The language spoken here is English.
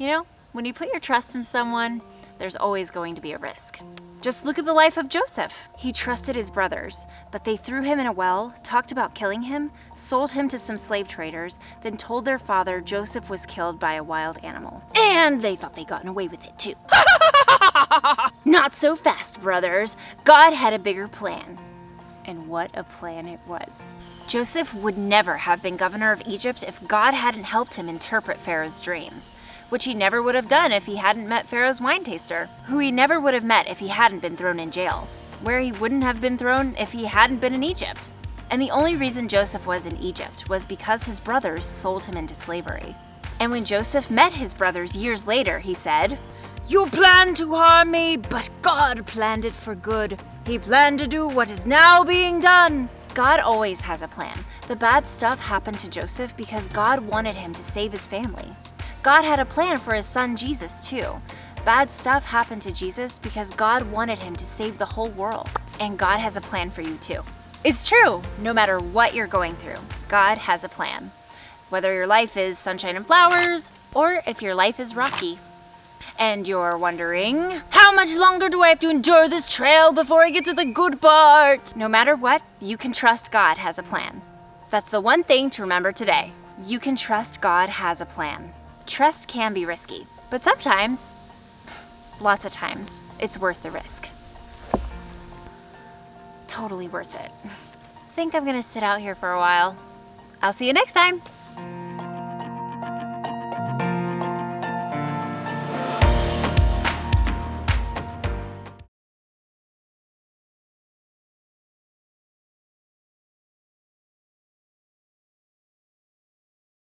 You know, when you put your trust in someone, there's always going to be a risk. Just look at the life of Joseph. He trusted his brothers, but they threw him in a well, talked about killing him, sold him to some slave traders, then told their father Joseph was killed by a wild animal. And they thought they'd gotten away with it too. Not so fast, brothers. God had a bigger plan. And what a plan it was. Joseph would never have been governor of Egypt if God hadn't helped him interpret Pharaoh's dreams, which he never would have done if he hadn't met Pharaoh's wine taster, who he never would have met if he hadn't been thrown in jail, where he wouldn't have been thrown if he hadn't been in Egypt. And the only reason Joseph was in Egypt was because his brothers sold him into slavery. And when Joseph met his brothers years later, he said, "You planned to harm me, but God planned it for good. He planned to do what is now being done." God always has a plan. The bad stuff happened to Joseph because God wanted him to save his family. God had a plan for his son Jesus too. Bad stuff happened to Jesus because God wanted him to save the whole world. And God has a plan for you too. It's true, no matter what you're going through, God has a plan. Whether your life is sunshine and flowers, or if your life is rocky. And you're wondering, how much longer do I have to endure this trail before I get to the good part? No matter what, you can trust God has a plan. That's the one thing to remember today. You can trust God has a plan. Trust can be risky, but sometimes, lots of times, it's worth the risk. Totally worth it. I think I'm gonna sit out here for a while. I'll see you next time.